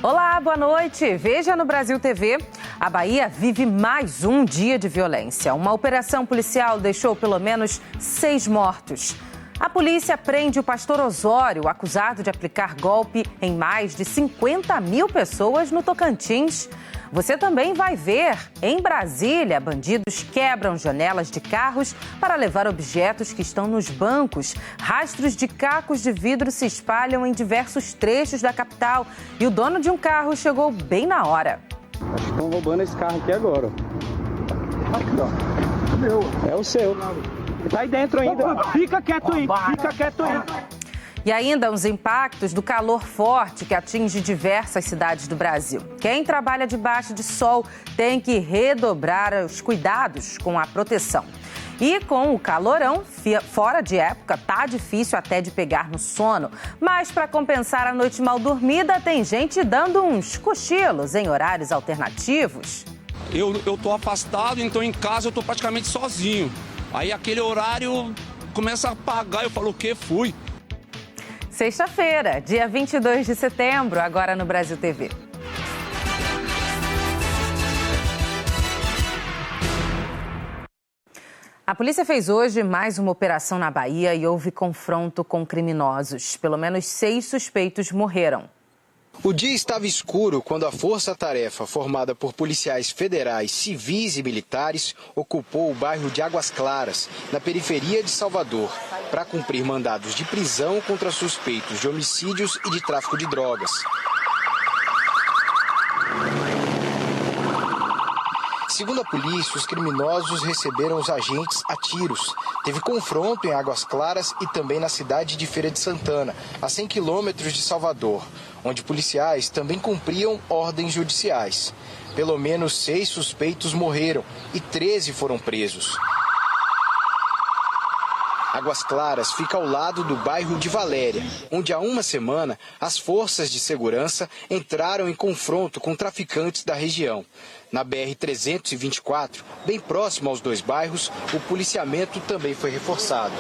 Olá, boa noite. Veja no Brasil TV. A Bahia vive mais um dia de violência. Uma operação policial deixou pelo menos 6 mortos. A polícia prende o pastor Osório, acusado de aplicar golpe em mais de 50 mil pessoas no Tocantins. Você também vai ver, em Brasília, bandidos quebram janelas de carros para levar objetos que estão nos bancos. Rastros de cacos de vidro se espalham em diversos trechos da capital e o dono de um carro chegou bem na hora. Acho que estão roubando esse carro aqui agora. Aqui, ó. O meu. É o seu. Tá aí dentro ainda. Fica quieto aí, fica quieto aí. E ainda os impactos do calor forte que atinge diversas cidades do Brasil. Quem trabalha debaixo de sol tem que redobrar os cuidados com a proteção. E com o calorão, fora de época, tá difícil até de pegar no sono. Mas para compensar a noite mal dormida, tem gente dando uns cochilos em horários alternativos. Eu tô afastado, então em casa eu tô praticamente sozinho. Aí aquele horário começa a apagar, eu falo, o quê? Fui. Sexta-feira, dia 22 de setembro, agora no Brasil TV. A polícia fez hoje mais uma operação na Bahia e houve confronto com criminosos. Pelo menos 6 suspeitos morreram. O dia estava escuro quando a força-tarefa, formada por policiais federais, civis e militares, ocupou o bairro de Águas Claras, na periferia de Salvador, para cumprir mandados de prisão contra suspeitos de homicídios e de tráfico de drogas. Segundo a polícia, os criminosos receberam os agentes a tiros. Teve confronto em Águas Claras e também na cidade de Feira de Santana, a 100 quilômetros de Salvador, onde policiais também cumpriam ordens judiciais. Pelo menos 6 suspeitos morreram e 13 foram presos. Águas Claras fica ao lado do bairro de Valéria, onde há uma semana as forças de segurança entraram em confronto com traficantes da região. Na BR-324, bem próximo aos 2 bairros, o policiamento também foi reforçado.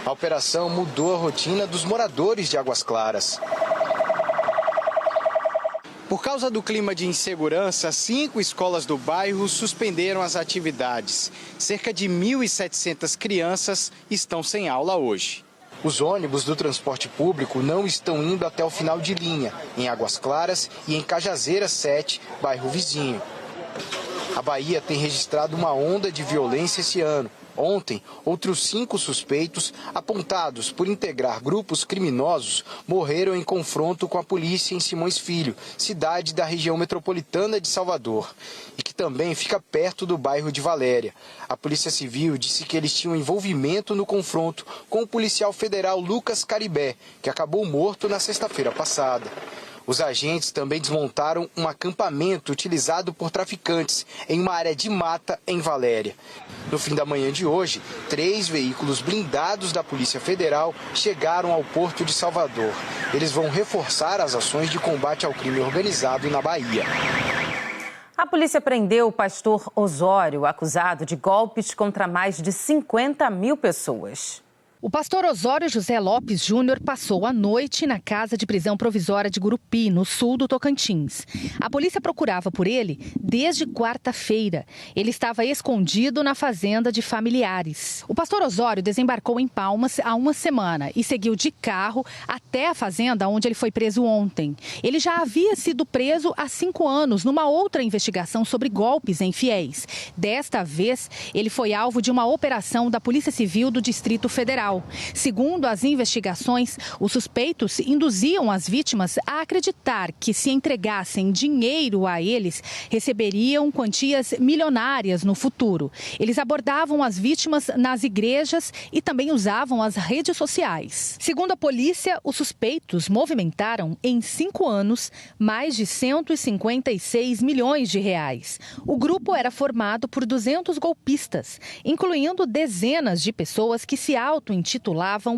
A operação mudou a rotina dos moradores de Águas Claras. Por causa do clima de insegurança, 5 escolas do bairro suspenderam as atividades. Cerca de 1.700 crianças estão sem aula hoje. Os ônibus do transporte público não estão indo até o final de linha, em Águas Claras e em Cajazeiras 7, bairro vizinho. A Bahia tem registrado uma onda de violência esse ano. Ontem, outros 5 suspeitos, apontados por integrar grupos criminosos, morreram em confronto com a polícia em Simões Filho, cidade da região metropolitana de Salvador, e que também fica perto do bairro de Valéria. A Polícia Civil disse que eles tinham envolvimento no confronto com o policial federal Lucas Caribé, que acabou morto na sexta-feira passada. Os agentes também desmontaram um acampamento utilizado por traficantes em uma área de mata em Valéria. No fim da manhã de hoje, 3 veículos blindados da Polícia Federal chegaram ao Porto de Salvador. Eles vão reforçar as ações de combate ao crime organizado na Bahia. A polícia prendeu o pastor Osório, acusado de golpes contra mais de 50 mil pessoas. O pastor Osório José Lopes Júnior passou a noite na casa de prisão provisória de Gurupi, no sul do Tocantins. A polícia procurava por ele desde quarta-feira. Ele estava escondido na fazenda de familiares. O pastor Osório desembarcou em Palmas há uma semana e seguiu de carro até a fazenda onde ele foi preso ontem. Ele já havia sido preso há 5 anos numa outra investigação sobre golpes em fiéis. Desta vez, ele foi alvo de uma operação da Polícia Civil do Distrito Federal. Segundo as investigações, os suspeitos induziam as vítimas a acreditar que, se entregassem dinheiro a eles, receberiam quantias milionárias no futuro. Eles abordavam as vítimas nas igrejas e também usavam as redes sociais. Segundo a polícia, os suspeitos movimentaram, em 5 anos, mais de 156 milhões de reais. O grupo era formado por 200 golpistas, incluindo dezenas de pessoas que se auto-intitulavam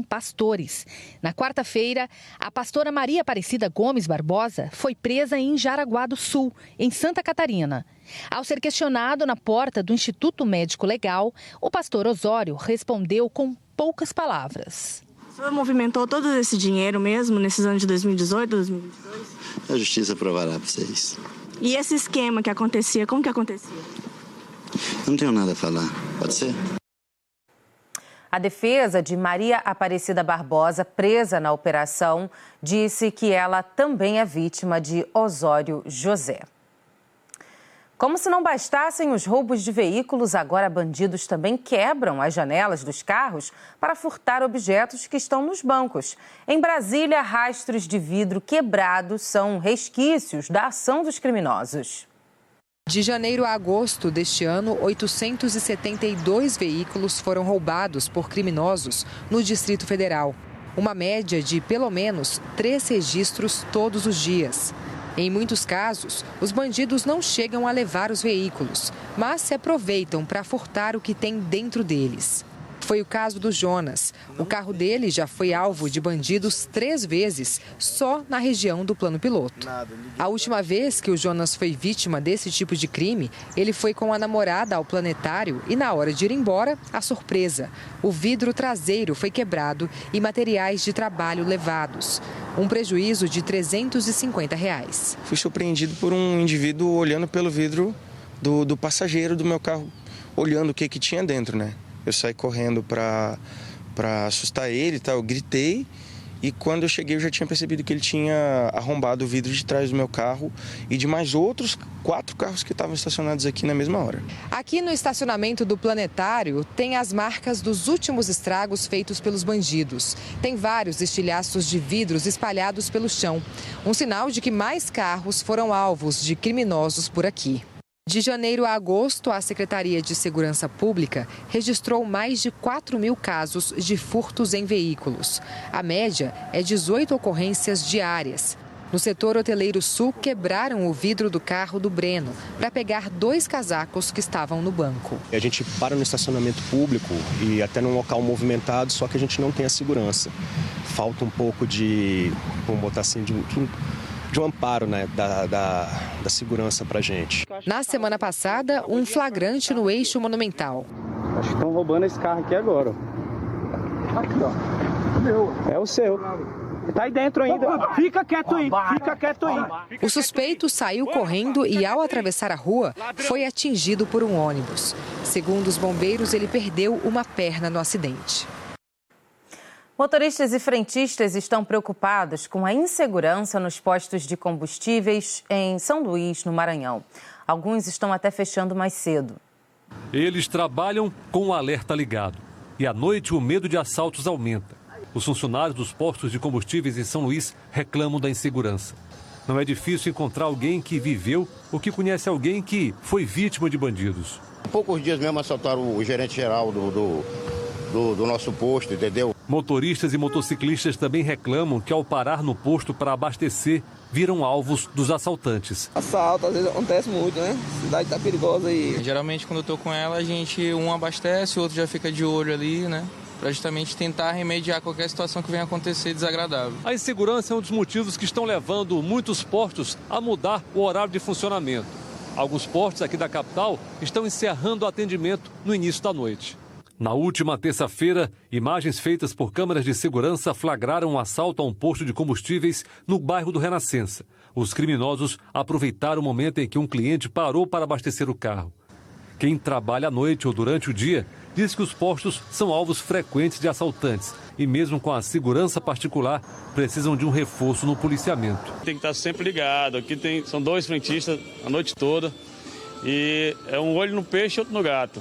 pastores. Na quarta-feira, a pastora Maria Aparecida Gomes Barbosa foi presa em Jaraguá do Sul, em Santa Catarina. Ao ser questionado na porta do Instituto Médico Legal, o pastor Osório respondeu com poucas palavras. O senhor movimentou todo esse dinheiro mesmo nesses anos de 2018, 2022? A justiça provará para vocês. E esse esquema que acontecia, como que acontecia? Não tenho nada a falar. Pode ser? A defesa de Maria Aparecida Barbosa, presa na operação, disse que ela também é vítima de Osório José. Como se não bastassem os roubos de veículos, agora bandidos também quebram as janelas dos carros para furtar objetos que estão nos bancos. Em Brasília, rastros de vidro quebrado são resquícios da ação dos criminosos. De janeiro a agosto deste ano, 872 veículos foram roubados por criminosos no Distrito Federal. Uma média de pelo menos 3 registros todos os dias. Em muitos casos, os bandidos não chegam a levar os veículos, mas se aproveitam para furtar o que tem dentro deles. Foi o caso do Jonas. O carro dele já foi alvo de bandidos 3 vezes, só na região do Plano Piloto. A última vez que o Jonas foi vítima desse tipo de crime, ele foi com a namorada ao planetário e, na hora de ir embora, a surpresa. O vidro traseiro foi quebrado e materiais de trabalho levados. Um prejuízo de R$350. Fui surpreendido por um indivíduo olhando pelo vidro do passageiro do meu carro, olhando o que tinha dentro, né? Eu saí correndo para assustar ele, tá? Eu gritei e quando eu cheguei eu já tinha percebido que ele tinha arrombado o vidro de trás do meu carro e de mais outros 4 carros que estavam estacionados aqui na mesma hora. Aqui no estacionamento do Planetário tem as marcas dos últimos estragos feitos pelos bandidos. Tem vários estilhaços de vidros espalhados pelo chão. Um sinal de que mais carros foram alvos de criminosos por aqui. De janeiro a agosto, a Secretaria de Segurança Pública registrou mais de 4.000 casos de furtos em veículos. A média é 18 ocorrências diárias. No setor hoteleiro sul, quebraram o vidro do carro do Breno para pegar 2 casacos que estavam no banco. A gente para no estacionamento público e até num local movimentado, só que a gente não tem a segurança. Falta um pouco de, vamos botar assim, de um amparo, né, da segurança para a gente. Na semana passada, um flagrante no eixo monumental. Acho que estão roubando esse carro aqui agora. Aqui, ó. Meu. É o seu. Tá aí dentro ainda. Fica quieto aí. Fica quieto aí. O suspeito saiu correndo e, ao atravessar a rua, foi atingido por um ônibus. Segundo os bombeiros, ele perdeu uma perna no acidente. Motoristas e frentistas estão preocupados com a insegurança nos postos de combustíveis em São Luís, no Maranhão. Alguns estão até fechando mais cedo. Eles trabalham com o alerta ligado. E à noite o medo de assaltos aumenta. Os funcionários dos postos de combustíveis em São Luís reclamam da insegurança. Não é difícil encontrar alguém que viveu ou que conhece alguém que foi vítima de bandidos. Há poucos dias mesmo assaltaram o gerente geral do nosso posto, entendeu? Motoristas e motociclistas também reclamam que, ao parar no posto para abastecer, viram alvos dos assaltantes. Assalto, às vezes acontece muito, né? A cidade tá perigosa aí. Geralmente, quando eu tô com ela, a gente um abastece, o outro já fica de olho ali, né? Pra justamente tentar remediar qualquer situação que venha acontecer desagradável. A insegurança é um dos motivos que estão levando muitos postos a mudar o horário de funcionamento. Alguns postos aqui da capital estão encerrando o atendimento no início da noite. Na última terça-feira, imagens feitas por câmeras de segurança flagraram um assalto a um posto de combustíveis no bairro do Renascença. Os criminosos aproveitaram o momento em que um cliente parou para abastecer o carro. Quem trabalha à noite ou durante o dia diz que os postos são alvos frequentes de assaltantes e, mesmo com a segurança particular, precisam de um reforço no policiamento. Tem que estar sempre ligado. Aqui são 2 frentistas a noite toda e é um olho no peixe e outro no gato.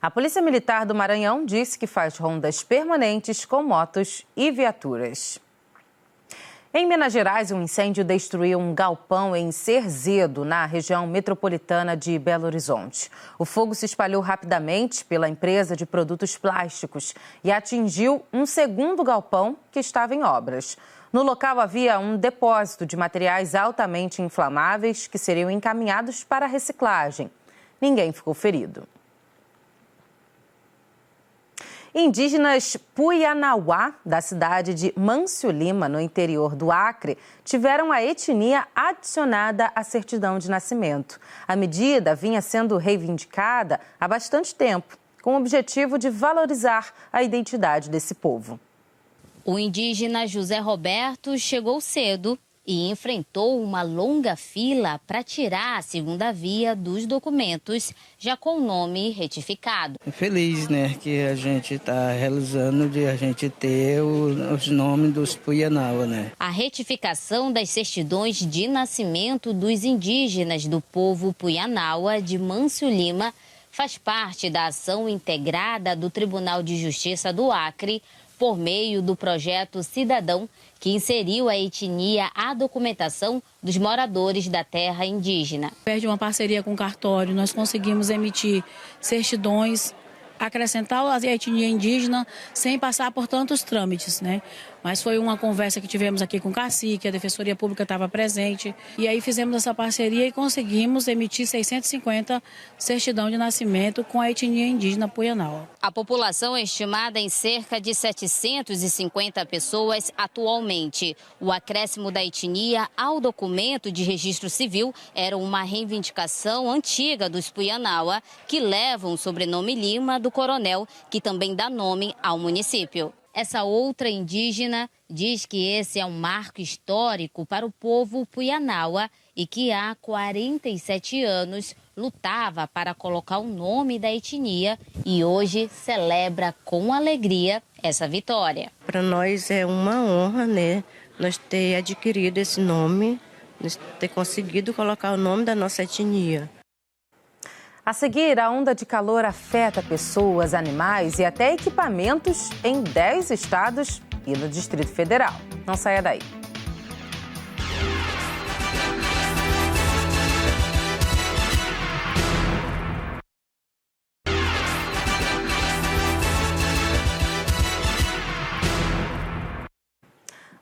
A Polícia Militar do Maranhão disse que faz rondas permanentes com motos e viaturas. Em Minas Gerais, um incêndio destruiu um galpão em Cerzedo, na região metropolitana de Belo Horizonte. O fogo se espalhou rapidamente pela empresa de produtos plásticos e atingiu um segundo galpão que estava em obras. No local havia um depósito de materiais altamente inflamáveis que seriam encaminhados para a reciclagem. Ninguém ficou ferido. Indígenas Puianauá, da cidade de Mâncio Lima, no interior do Acre, tiveram a etnia adicionada à certidão de nascimento. A medida vinha sendo reivindicada há bastante tempo, com o objetivo de valorizar a identidade desse povo. O indígena José Roberto chegou cedo e enfrentou uma longa fila para tirar a segunda via dos documentos, já com o nome retificado. Feliz, né, que a gente está realizando de a gente ter os nomes dos Puianaua, né? A retificação das certidões de nascimento dos indígenas do povo Puianaua de Mâncio Lima faz parte da ação integrada do Tribunal de Justiça do Acre, por meio do projeto Cidadão, que inseriu a etnia à documentação dos moradores da terra indígena. Através de uma parceria com o cartório, nós conseguimos emitir certidões, acrescentar a etnia indígena sem passar por tantos trâmites, né? Mas foi uma conversa que tivemos aqui com o cacique, a Defensoria Pública estava presente, e aí fizemos essa parceria e conseguimos emitir 650 certidão de nascimento com a etnia indígena Puianaua. A população é estimada em cerca de 750 pessoas atualmente. O acréscimo da etnia ao documento de registro civil era uma reivindicação antiga dos Puianaua, que levam o sobrenome Lima do coronel, que também dá nome ao município. Essa outra indígena diz que esse é um marco histórico para o povo Puianaua e que há 47 anos lutava para colocar o nome da etnia e hoje celebra com alegria essa vitória. Para nós é uma honra, né, nós ter adquirido esse nome, nós ter conseguido colocar o nome da nossa etnia. A seguir, a onda de calor afeta pessoas, animais e até equipamentos em 10 estados e no Distrito Federal. Não saia daí.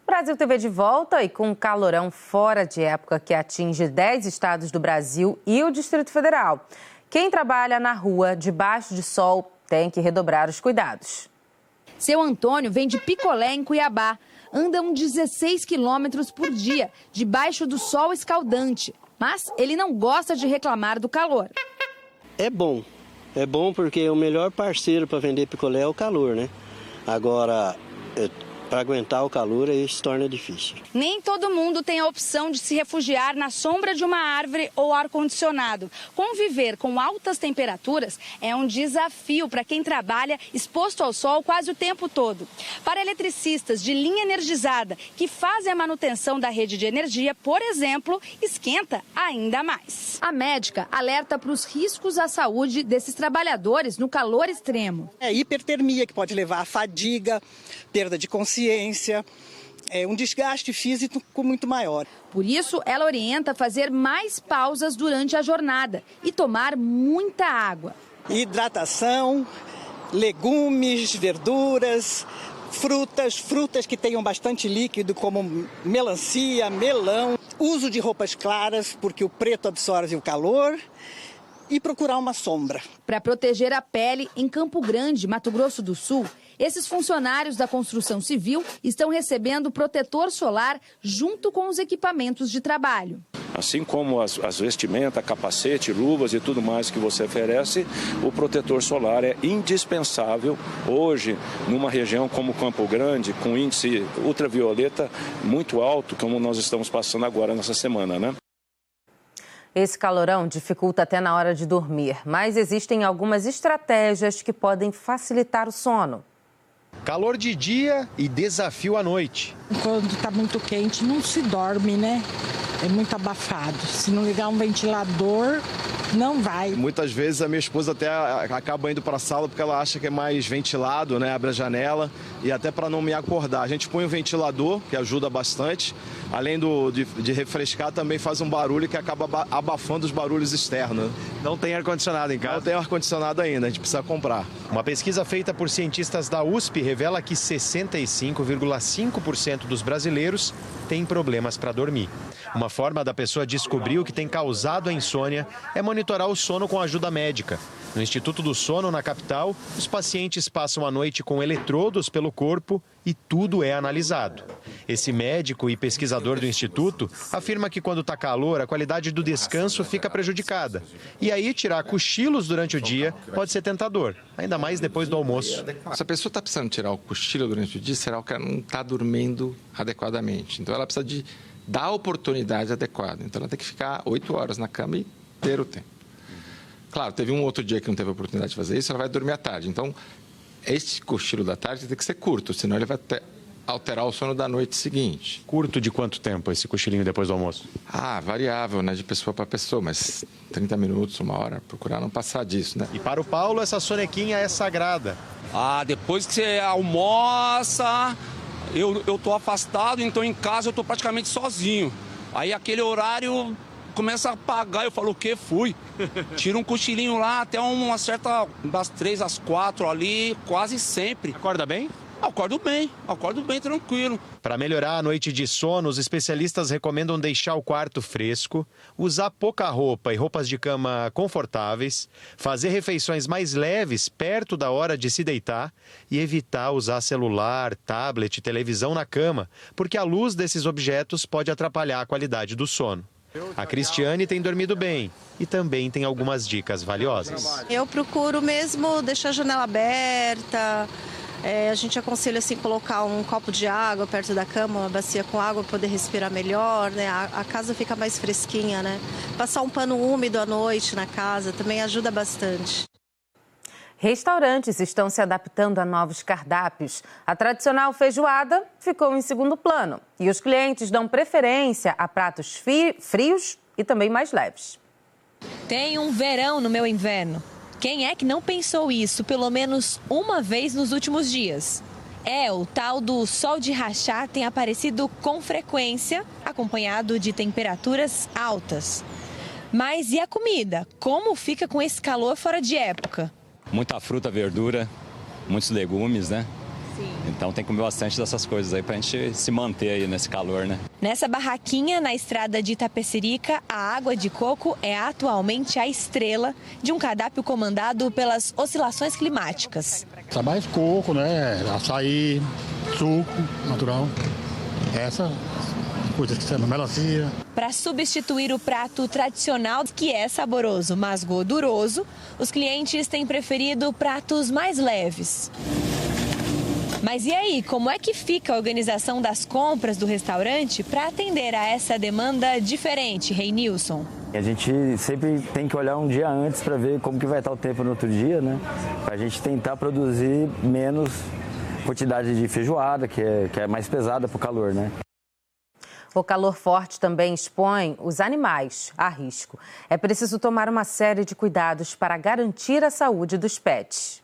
Brasil TV de volta e com um calorão fora de época que atinge 10 estados do Brasil e o Distrito Federal. Quem trabalha na rua, debaixo de sol, tem que redobrar os cuidados. Seu Antônio vende picolé em Cuiabá. Andam 16 quilômetros por dia, debaixo do sol escaldante. Mas ele não gosta de reclamar do calor. É bom porque o melhor parceiro para vender picolé é o calor, né? Agora, para aguentar o calor, aí se torna difícil. Nem todo mundo tem a opção de se refugiar na sombra de uma árvore ou ar-condicionado. Conviver com altas temperaturas é um desafio para quem trabalha exposto ao sol quase o tempo todo. Para eletricistas de linha energizada que fazem a manutenção da rede de energia, por exemplo, esquenta ainda mais. A médica alerta para os riscos à saúde desses trabalhadores no calor extremo. É hipertermia, que pode levar a fadiga, perda de consciência, um desgaste físico muito maior. Por isso, ela orienta a fazer mais pausas durante a jornada e tomar muita água. Hidratação, legumes, verduras, frutas que tenham bastante líquido, como melancia, melão. Uso de roupas claras, porque o preto absorve o calor. E procurar uma sombra. Para proteger a pele, em Campo Grande, Mato Grosso do Sul, esses funcionários da construção civil estão recebendo protetor solar junto com os equipamentos de trabalho. Assim como as vestimentas, capacete, luvas e tudo mais que você oferece, o protetor solar é indispensável hoje numa região como Campo Grande, com índice ultravioleta muito alto, como nós estamos passando agora nessa semana, né? Esse calorão dificulta até na hora de dormir, mas existem algumas estratégias que podem facilitar o sono. Calor de dia e desafio à noite. Quando está muito quente, não se dorme, né? É muito abafado. Se não ligar um ventilador, não vai. Muitas vezes a minha esposa até acaba indo para a sala porque ela acha que é mais ventilado, né? Abre a janela e até para não me acordar. A gente põe um ventilador, que ajuda bastante. Além de refrescar, também faz um barulho que acaba abafando os barulhos externos. Não tem ar-condicionado em casa? Não tem ar-condicionado ainda, a gente precisa comprar. Uma pesquisa feita por cientistas da USP revela que 65,5% dos brasileiros têm problemas para dormir. Uma forma da pessoa descobrir o que tem causado a insônia é monitorar o sono com ajuda médica. No Instituto do Sono, na capital, os pacientes passam a noite com eletrodos pelo corpo e tudo é analisado. Esse médico e pesquisador do Instituto afirma que quando está calor, a qualidade do descanso fica prejudicada. E aí, tirar cochilos durante o dia pode ser tentador, ainda mais depois do almoço. Se a pessoa está precisando tirar o cochilo durante o dia, será que ela não está dormindo adequadamente. Então, ela precisa dar a oportunidade adequada. Então, ela tem que ficar 8 horas na cama e ter o tempo. Claro, teve um outro dia que não teve a oportunidade de fazer isso, ela vai dormir à tarde. Então, este cochilo da tarde tem que ser curto, senão ele vai alterar o sono da noite seguinte. Curto de quanto tempo esse cochilinho depois do almoço? Variável, né, de pessoa para pessoa, mas 30 minutos, 1 hora, procurar não passar disso, né? E para o Paulo, essa sonequinha é sagrada. Depois que você almoça, eu tô afastado, então em casa eu tô praticamente sozinho. Aí aquele horário começa a apagar, eu falo, o que fui? Tira um cochilinho lá até uma certa, das 3 às 4 ali, quase sempre. Acorda bem? Acordo bem, tranquilo. Para melhorar a noite de sono, os especialistas recomendam deixar o quarto fresco, usar pouca roupa e roupas de cama confortáveis, fazer refeições mais leves perto da hora de se deitar e evitar usar celular, tablet, televisão na cama, porque a luz desses objetos pode atrapalhar a qualidade do sono. A Cristiane tem dormido bem e também tem algumas dicas valiosas. Eu procuro mesmo deixar a janela aberta. A gente aconselha assim colocar um copo de água perto da cama, uma bacia com água para poder respirar melhor, né? A casa fica mais fresquinha, né? Passar um pano úmido à noite na casa também ajuda bastante. Restaurantes estão se adaptando a novos cardápios. A tradicional feijoada ficou em segundo plano e os clientes dão preferência a pratos frios e também mais leves. Tem um verão no meu inverno. Quem é que não pensou isso pelo menos uma vez nos últimos dias? O tal do sol de rachar tem aparecido com frequência, acompanhado de temperaturas altas. Mas e a comida? Como fica com esse calor fora de época? Muita fruta, verdura, muitos legumes, né? Sim. Então tem que comer bastante dessas coisas aí pra gente se manter aí nesse calor, né? Nessa barraquinha na estrada de Itapecerica, a água de coco é atualmente a estrela de um cardápio comandado pelas oscilações climáticas. Mais coco, né? Açaí, suco natural. Essa coisa que chama melancia. Para substituir o prato tradicional, que é saboroso, mas gorduroso, os clientes têm preferido pratos mais leves. Mas e aí, como é que fica a organização das compras do restaurante para atender a essa demanda diferente, Reinilson? A gente sempre tem que olhar um dia antes para ver como que vai estar o tempo no outro dia, né? Para a gente tentar produzir menos quantidade de feijoada, que é mais pesada para o calor, né? O calor forte também expõe os animais a risco. É preciso tomar uma série de cuidados para garantir a saúde dos pets.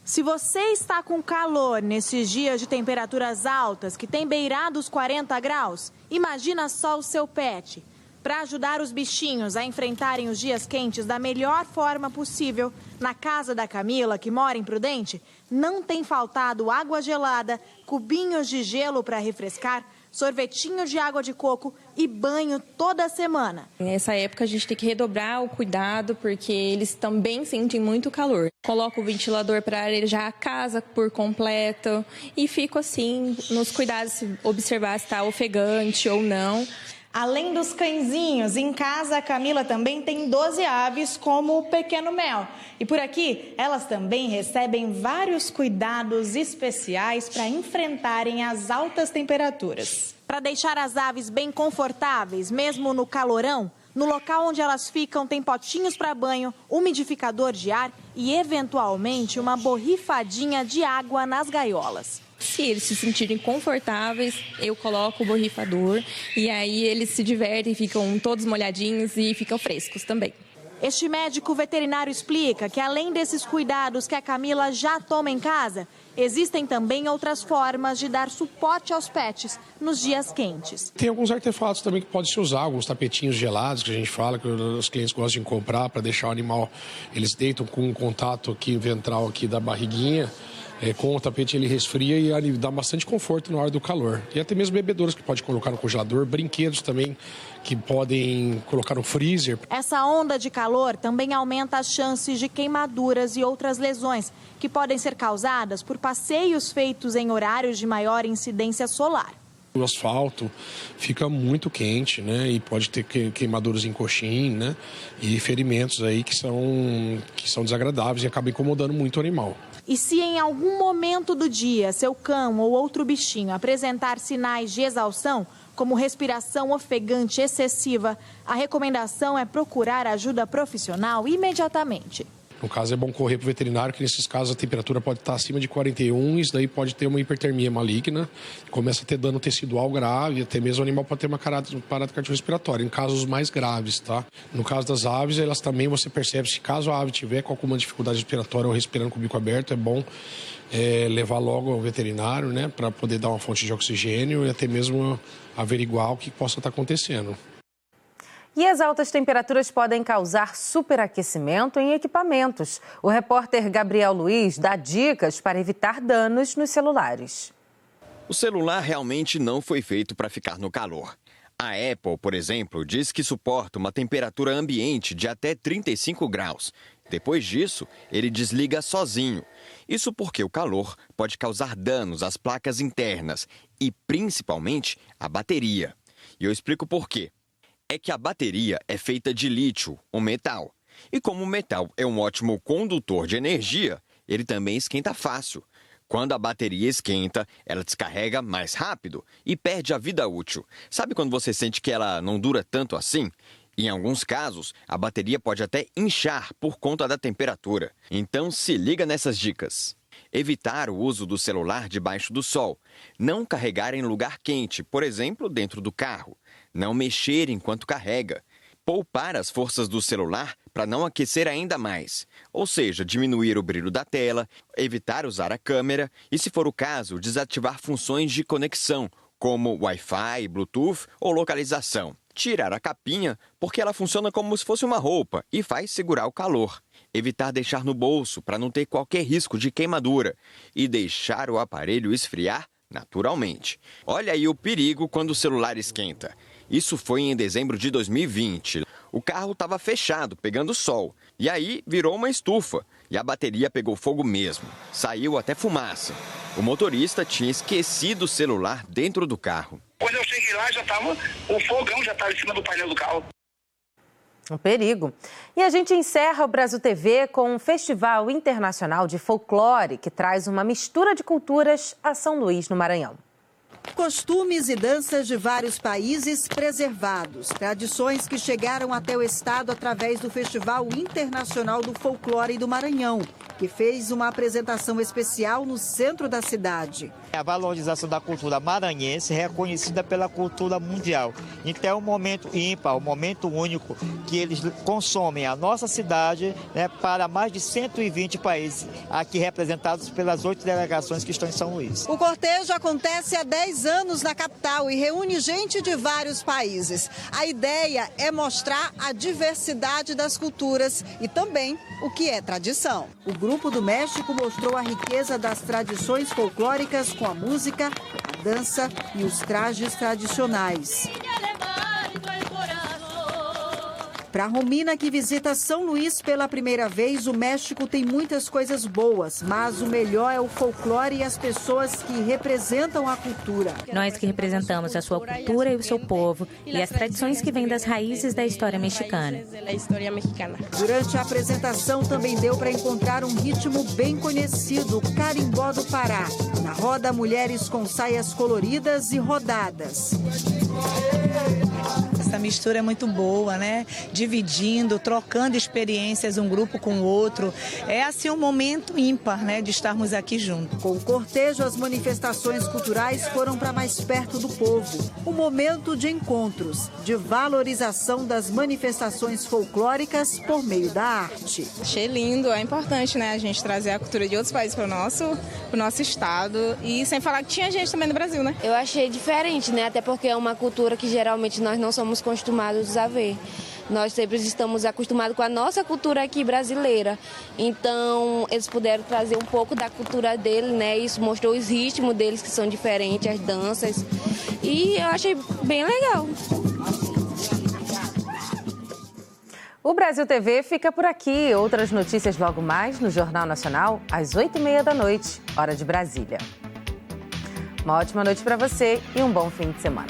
Se você está com calor nesses dias de temperaturas altas, que tem beirado os 40 graus, imagina só o seu pet. Para ajudar os bichinhos a enfrentarem os dias quentes da melhor forma possível, na casa da Camila, que mora em Prudente, não tem faltado água gelada, cubinhos de gelo para refrescar, sorvetinho de água de coco e banho toda semana. Nessa época a gente tem que redobrar o cuidado porque eles também sentem muito calor. Coloco o ventilador para arejar a casa por completo e fico assim nos cuidados, observar se está ofegante ou não. Além dos cãezinhos, em casa a Camila também tem 12 aves, como o pequeno Mel. E por aqui, elas também recebem vários cuidados especiais para enfrentarem as altas temperaturas. Para deixar as aves bem confortáveis, mesmo no calorão, no local onde elas ficam tem potinhos para banho, umidificador de ar e, eventualmente, uma borrifadinha de água nas gaiolas. Se eles se sentirem confortáveis, eu coloco o borrifador e aí eles se divertem, ficam todos molhadinhos e ficam frescos também. Este médico veterinário explica que além desses cuidados que a Camila já toma em casa, existem também outras formas de dar suporte aos pets nos dias quentes. Tem alguns artefatos também que pode se usar, alguns tapetinhos gelados que a gente fala, que os clientes gostam de comprar para deixar o animal, eles deitam com um contato aqui ventral aqui da barriguinha, Com o tapete ele resfria e dá bastante conforto na hora do calor. E até mesmo bebedouros que pode colocar no congelador, brinquedos também que podem colocar no freezer. Essa onda de calor também aumenta as chances de queimaduras e outras lesões que podem ser causadas por passeios feitos em horários de maior incidência solar. O asfalto fica muito quente, né? E pode ter queimaduras em coxim, né? E ferimentos aí que são desagradáveis e acabam incomodando muito o animal. E se em algum momento do dia seu cão ou outro bichinho apresentar sinais de exaustão, como respiração ofegante excessiva, a recomendação é procurar ajuda profissional imediatamente. No caso, é bom correr para o veterinário, que nesses casos a temperatura pode estar acima de 41, isso daí pode ter uma hipertermia maligna, começa a ter dano tecidual grave, até mesmo o animal pode ter uma parada cardiorrespiratória, em casos mais graves, tá? No caso das aves, elas também você percebe, se caso a ave tiver com alguma dificuldade respiratória ou respirando com o bico aberto, é bom levar logo ao veterinário, né, para poder dar uma fonte de oxigênio e até mesmo averiguar o que possa estar acontecendo. E as altas temperaturas podem causar superaquecimento em equipamentos. O repórter Gabriel Luiz dá dicas para evitar danos nos celulares. O celular realmente não foi feito para ficar no calor. A Apple, por exemplo, diz que suporta uma temperatura ambiente de até 35 graus. Depois disso, ele desliga sozinho. Isso porque o calor pode causar danos às placas internas e, principalmente, à bateria. E eu explico por quê. É que a bateria é feita de lítio, um metal. E como o metal é um ótimo condutor de energia, ele também esquenta fácil. Quando a bateria esquenta, ela descarrega mais rápido e perde a vida útil. Sabe quando você sente que ela não dura tanto assim? Em alguns casos, a bateria pode até inchar por conta da temperatura. Então, se liga nessas dicas. Evitar o uso do celular debaixo do sol. Não carregar em lugar quente, por exemplo, dentro do carro. Não mexer enquanto carrega. Poupar as forças do celular para não aquecer ainda mais. Ou seja, diminuir o brilho da tela, evitar usar a câmera e, se for o caso, desativar funções de conexão, como Wi-Fi, Bluetooth ou localização. Tirar a capinha, porque ela funciona como se fosse uma roupa e faz segurar o calor. Evitar deixar no bolso para não ter qualquer risco de queimadura. E deixar o aparelho esfriar naturalmente. Olha aí o perigo quando o celular esquenta. Isso foi em dezembro de 2020. O carro estava fechado, pegando sol. E aí virou uma estufa. E a bateria pegou fogo mesmo. Saiu até fumaça. O motorista tinha esquecido o celular dentro do carro. Quando eu cheguei lá, o fogão já estava em cima do painel do carro. Um perigo. E a gente encerra o Brasil TV com um festival internacional de folclore que traz uma mistura de culturas a São Luís, no Maranhão. Costumes e danças de vários países preservados. Tradições que chegaram até o estado através do Festival Internacional do Folclore do Maranhão, que fez uma apresentação especial no centro da cidade. A valorização da cultura maranhense é reconhecida pela cultura mundial. Então é um momento ímpar, um momento único, que eles consomem a nossa cidade, né, para mais de 120 países, aqui representados pelas 8 delegações que estão em São Luís. O cortejo acontece há 10 anos na capital e reúne gente de vários países. A ideia é mostrar a diversidade das culturas e também o que é tradição. O Grupo do México mostrou a riqueza das tradições folclóricas com a música, a dança e os trajes tradicionais. Para Romina, que visita São Luís pela primeira vez, o México tem muitas coisas boas, mas o melhor é o folclore e as pessoas que representam a cultura. Nós que representamos a sua cultura e o seu povo e as tradições que vêm das raízes da história mexicana. Durante a apresentação também deu para encontrar um ritmo bem conhecido, o carimbó do Pará. Na roda, mulheres com saias coloridas e rodadas. Essa mistura é muito boa, né? Dividindo, trocando experiências um grupo com o outro. É assim um momento ímpar, né? De estarmos aqui juntos. Com o cortejo, as manifestações culturais foram para mais perto do povo. Um momento de encontros, de valorização das manifestações folclóricas por meio da arte. Achei lindo, é importante, né? A gente trazer a cultura de outros países para o nosso estado. E sem falar que tinha gente também no Brasil, né? Eu achei diferente, né? Até porque é uma cultura que geralmente nós não somos acostumados a ver. Nós sempre estamos acostumados com a nossa cultura aqui brasileira. Então, eles puderam trazer um pouco da cultura dele, né? Isso mostrou os ritmos deles que são diferentes, as danças. E eu achei bem legal. O Brasil TV fica por aqui. Outras notícias logo mais no Jornal Nacional, às 8h30 da noite, hora de Brasília. Uma ótima noite para você e um bom fim de semana.